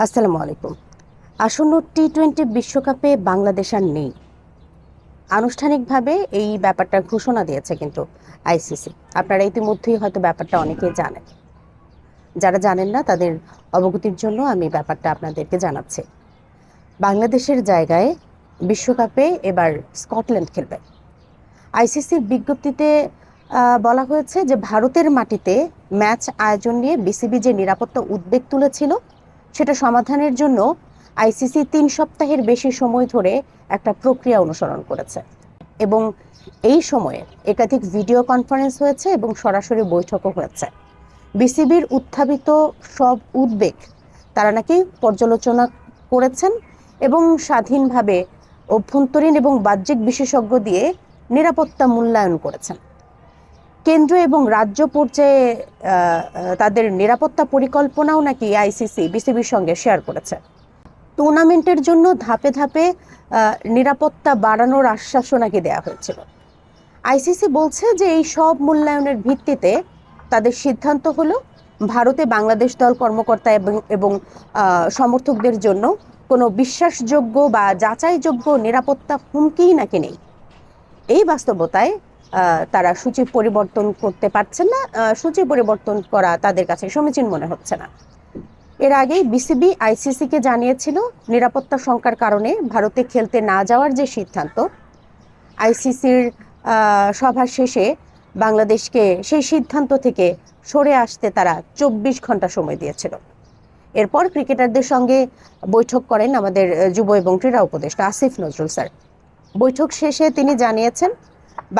আসসালামু আলাইকুম। আসন্ন টি-20 বিশ্বকাপে বাংলাদেশ আর নেই। আনুষ্ঠানিকভাবে এই ব্যাপারটার ঘোষণা দিয়েছে কিন্তু আইসিসি। আপনারা ইতিমধ্যেই হয়তো ব্যাপারটা অনেকেই জানেন। যারা জানেন না তাদের অবগতির জন্য আমি ব্যাপারটা আপনাদেরকে জানাচ্ছি। বাংলাদেশের জায়গায় বিশ্বকাপে এবার স্কটল্যান্ড খেলবে। আইসিসির বিজ্ঞপ্তিতে বলা হয়েছে যে ভারতের মাটিতে ম্যাচ আয়োজন নিয়ে বিসিবি যে নিরাপত্তা উদ্বেগ তুলেছিল সেটা সমাধানের জন্য আইসিসি 3 সপ্তাহের বেশি সময় ধরে একটা প্রক্রিয়া অনুসরণ করেছে এবং এই সময়ে একাধিক ভিডিও কনফারেন্স হয়েছে এবং সরাসরি বৈঠকও হয়েছে। বিসিবির উত্থাপিত সব উদ্বেগ তারা নাকি পর্যালোচনা করেছেন এবং স্বাধীনভাবে অভ্যন্তরীণ এবং বাহ্যিক বিশেষজ্ঞ দিয়ে নিরাপত্তা মূল্যায়ন করেছেন। কেন্দ্র এবং রাজ্য পর্যায়ে তাদের নিরাপত্তা পরিকল্পনাও নাকি আইসিসি বিসিবির সঙ্গে শেয়ার করেছে। টুর্নামেন্টের জন্য ধাপে ধাপে নিরাপত্তা বাড়ানোর আশ্বাসও নাকি দেওয়া হয়েছিল। আইসিসি বলছে যে এই সব মূল্যায়নের ভিত্তিতে তাদের সিদ্ধান্ত হলো ভারতে বাংলাদেশ দল কর্মকর্তা এবং সমর্থকদের জন্য কোনো বিশ্বাসযোগ্য বা যাচাইযোগ্য নিরাপত্তা হুমকিই নাকি নেই। এই বাস্তবতায় তারা সূচি পরিবর্তন করতে পারছেন না, সূচি পরিবর্তন করা তাদের কাছে সমীচীন মনে হচ্ছে না। এর আগেই বিসিবি আইসিসিকে জানিয়েছিল নিরাপত্তা শঙ্কার কারণে ভারতে খেলতে না যাওয়ার যে সিদ্ধান্ত, আইসিসির সভা শেষে বাংলাদেশকে সেই সিদ্ধান্ত থেকে সরে আসতে তারা 24 ঘন্টা সময় দিয়েছিল। এরপর ক্রিকেটারদের সঙ্গে বৈঠক করেন আমাদের যুব এবং ক্রীড়া উপদেষ্টা আসিফ নজরুল স্যার। বৈঠক শেষে তিনি জানিয়েছেন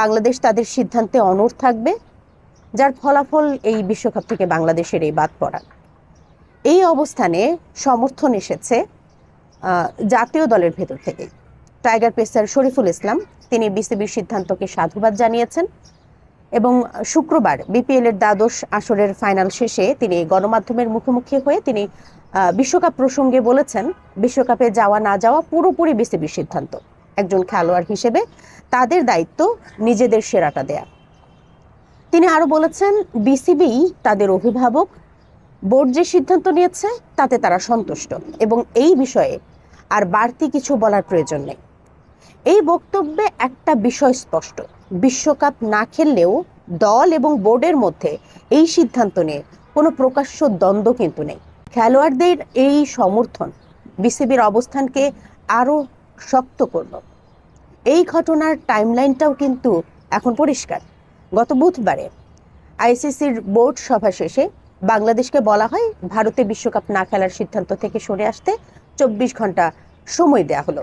বাংলাদেশ তাদের সিদ্ধান্তে অনড় থাকবে, যার ফলাফল এই বিশ্বকাপ থেকে বাংলাদেশের এই বাদ পড়া। এই অবস্থানে সমর্থন এসেছে জাতীয় দলের ভেতর থেকে। টাইগার পেসার শরীফুল ইসলাম তিনি বিসিবির সিদ্ধান্তকে সাধুবাদ জানিয়েছেন এবং শুক্রবার বিপিএল এর দ্বাদশ আসরের ফাইনাল শেষে তিনি গণমাধ্যমের মুখোমুখি হয়ে তিনি বিশ্বকাপ প্রসঙ্গে বলেছেন বিশ্বকাপে যাওয়া না যাওয়া পুরোপুরি বিসিবির সিদ্ধান্ত। একজন খেলোয়াড় হিসেবে তাদের দায়িত্ব নিজেদের সেরাটা দেয়া। তিনি আরো বলেছেন বিসিবি তাদের অভিভাবক, বোর্ড যে সিদ্ধান্ত নিয়েছে তাতে তারা সন্তুষ্ট এবং এই বিষয়ে আর বাড়তি কিছু বলার প্রয়োজন নেই। এই বক্তব্যে একটা বিষয় স্পষ্ট, বিশ্বকাপ না খেললেও দল এবং বোর্ডের মধ্যে এই সিদ্ধান্ত নিয়ে কোনো প্রকাশ্য দ্বন্দ্ব কিন্তু নেই। খেলোয়াড়দের এই সমর্থন বিসিবির অবস্থানকে আরো শক্ত করল। এই ঘটনার টাইমলাইনটাও কিন্তু এখন পরিষ্কার। গত বুধবারে আইসিসির বোর্ড সভা শেষে বাংলাদেশকে বলা হয় ভারতে বিশ্বকাপ না খেলার সিদ্ধান্ত থেকে সরে আসতে 24 ঘন্টা সময় দেয়া হলো।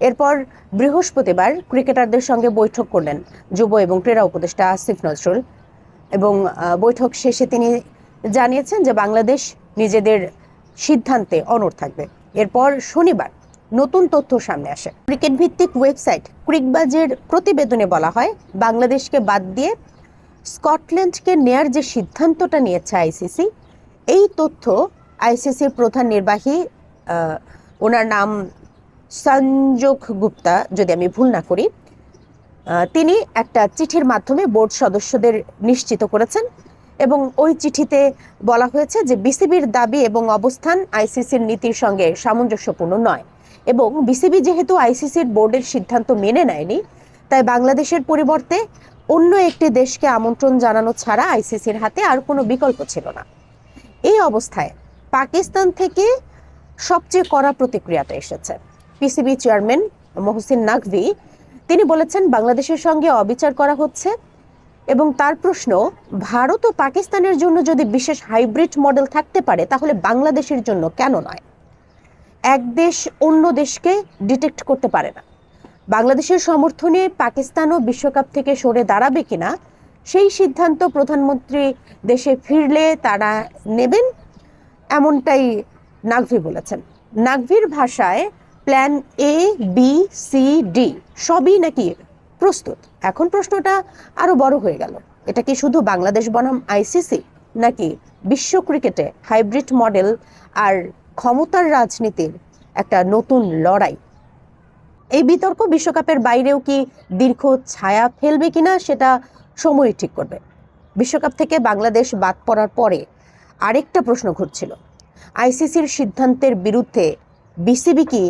এরপর বৃহস্পতিবার ক্রিকেটারদের সঙ্গে বৈঠক করলেন যুব এবং ক্রীড়া উপদেষ্টা আসিফ নজরুল এবং বৈঠক শেষে তিনি জানিয়েছেন যে বাংলাদেশ নিজেদের সিদ্ধান্তে অনড় থাকবে। এরপর শনিবার নতুন তথ্য সামনে আসে। ক্রিকেট ভিত্তিক ওয়েবসাইট ক্রিকবাজের প্রতিবেদনে বলা হয় বাংলাদেশকে বাদ দিয়ে স্কটল্যান্ডকে নেয়ার যে সিদ্ধান্তটা নিয়েছে আইসিসি, এই তথ্য আইসিসির প্রধান নির্বাহী ওনার নাম সঞ্জোগ গুপ্তা, যদি আমি ভুল না করি, তিনি একটা চিঠির মাধ্যমে বোর্ড সদস্যদের নিশ্চিত করেছেন এবং ওই চিঠিতে বলা হয়েছে যে বিসিবির দাবি এবং অবস্থান আইসিসির নীতির সঙ্গে সামঞ্জস্যপূর্ণ নয় এবং বিসিবি যেহেতু আইসিসির বোর্ডের সিদ্ধান্ত মেনে নেয়নি, তাই বাংলাদেশের পরিবর্তে অন্য একটি দেশকে আমন্ত্রণ জানানো ছাড়া আইসিসির হাতে আর কোনো বিকল্প ছিল না। এই অবস্থায় পাকিস্তান থেকে সবচেয়ে কড়া প্রতিক্রিয়াটা এসেছে। পিসিবি চেয়ারম্যান মহসিন নাকভি তিনি বলেছেন বাংলাদেশের সঙ্গে অবিচার করা হচ্ছে এবং তার প্রশ্ন, ভারত ও পাকিস্তানের জন্য যদি বিশেষ হাইব্রিড মডেল থাকতে পারে তাহলে বাংলাদেশের জন্য কেন নয়? এক দেশ অন্য দেশকে ডিটেক্ট করতে পারে না। বাংলাদেশের সমর্থনে পাকিস্তানও বিশ্বকাপ থেকে সরে দাঁড়াবে কিনা সেই সিদ্ধান্ত প্রধানমন্ত্রী দেশে ফিরলে তারা নেবেন, এমনটাই নাকভি বলেছেন। নাকভির ভাষায় plan A B C D সবই নাকি প্রস্তুত। এখন প্রশ্নটা আরো বড় হয়ে গেল, এটা কি শুধু বাংলাদেশ বনাম আইসিসি নাকি বিশ্ব ক্রিকেটে হাইব্রিড মডেল আর ক্ষমতার রাজনীতির একটা নতুন লড়াই? এই বিতর্ক বিশ্বকাপের বাইরেও কি দীর্ঘ ছায়া ফেলবে কিনা সেটা সময় ঠিক করবে। বিশ্বকাপ থেকে বাংলাদেশ বাদ পড়ার পরে আরেকটা প্রশ্ন ঘুরছিল, আইসিসির সিদ্ধান্তের বিরুদ্ধে বিসিবি কি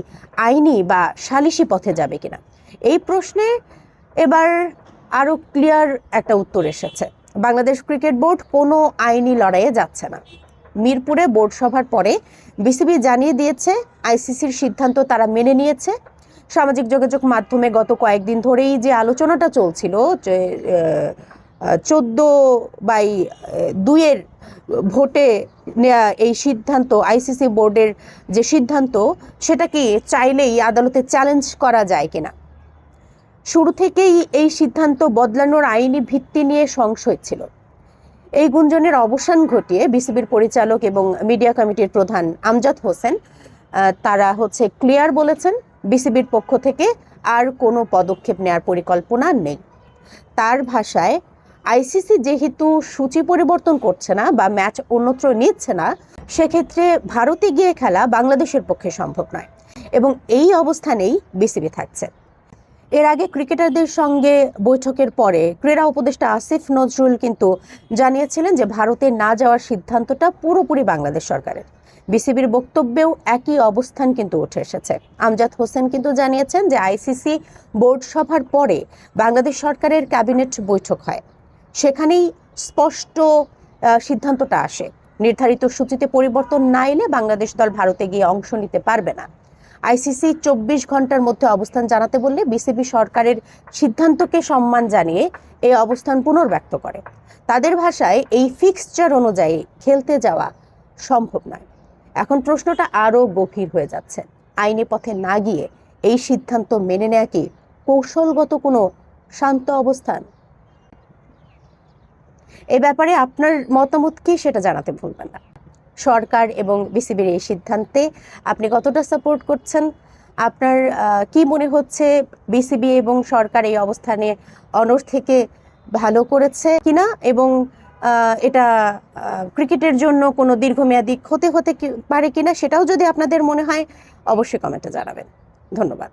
আইনি বা সালিশি পথে যাবে কিনা, এই প্রশ্নে এবার আরও ক্লিয়ার একটা উত্তর এসেছে। বাংলাদেশ ক্রিকেট বোর্ড কোনো আইনি লড়াইয়ে যাচ্ছে না। মিরপুরে বোর্ড সভার পরে বিসিবি জানিয়ে দিয়েছে আইসিসির সিদ্ধান্ত তারা মেনে নিয়েছে। সামাজিক যোগাযোগ মাধ্যমে গত কয়েকদিন ধরেই যে আলোচনাটা চলছিল যে 14/2 ভোটে নেওয়া এই সিদ্ধান্ত, আইসিসি বোর্ডের যে সিদ্ধান্ত, সেটা কি চাইলেই আদালতে চ্যালেঞ্জ করা যায় কিনা, শুরু থেকেই এই সিদ্ধান্ত বদলানোর আইনি ভিত্তি নিয়ে সংশয় ছিল। এই গুঞ্জনের অবসান ঘটিয়ে বিসিবির পরিচালক এবং মিডিয়া কমিটির প্রধান আমজাদ হোসেন তারা ক্লিয়ার বলেছেন বিসিবির পক্ষ থেকে আর কোনো পদক্ষেপ নেওয়ার পরিকল্পনা নেই। তার ভাষায়, আইসিসি যেহেতু সূচি পরিবর্তন করছে না বা ম্যাচ অন্যত্র নিচ্ছে না, সেক্ষেত্রে ভারতে গিয়ে খেলা বাংলাদেশের পক্ষে সম্ভব নয় এবং এই অবস্থানেই বিসিবি থাকছে। এর আগে ক্রিকেটারদের সঙ্গে বৈঠকের পরে ক্রীড়া উপদেষ্টা আসিফ নজরুল কিন্তু জানিয়েছিলেন যে ভারতে না যাওয়ার সিদ্ধান্তটা পুরোপুরি বাংলাদেশ সরকারের। বিসিবির বক্তব্যেও একই অবস্থান কিন্তু উঠে এসেছে। আমজাদ হোসেন কিন্তু জানিয়েছেন যে আইসিসি বোর্ড সভার পরে বাংলাদেশ সরকারের ক্যাবিনেট বৈঠক হয়, সেখানেই স্পষ্ট সিদ্ধান্তটা আসে। নির্ধারিত সূচিতে পরিবর্তন না এলে বাংলাদেশ দল ভারতে গিয়ে অংশ নিতে পারবে না। আইসিসি 24 ঘন্টার মধ্যে অবস্থান জানাতে বললে বিসিবি সরকারের সিদ্ধান্তকে সম্মান জানিয়ে এই অবস্থান পুনর্ব্যক্ত করে। তাদের ভাষায়, এই ফিক্সচার অনুযায়ী খেলতে যাওয়া সম্ভব নয়। এখন প্রশ্নটা আরও গভীর হয়ে যাচ্ছে, আইনি পথে না গিয়ে এই সিদ্ধান্ত মেনে নেওয়া কি কৌশলগত কোনো শান্ত অবস্থান? এ ব্যাপারে আপনার মতামত কি সেটা জানাতে ভুলবেন না। সরকার এবং বিসিবির এই সিদ্ধান্তে আপনি কতটা সাপোর্ট করছেন? আপনার কি মনে হচ্ছে বিসিবি এবং সরকার এই অবস্থানে অনড় থেকে ভালো করেছে কিনা, এবং এটা ক্রিকেটের জন্য কোনো দীর্ঘমেয়াদী ক্ষতি হতে পারে কিনা, সেটাও যদি আপনাদের মনে হয় অবশ্যই কমেন্টে জানাবেন। ধন্যবাদ।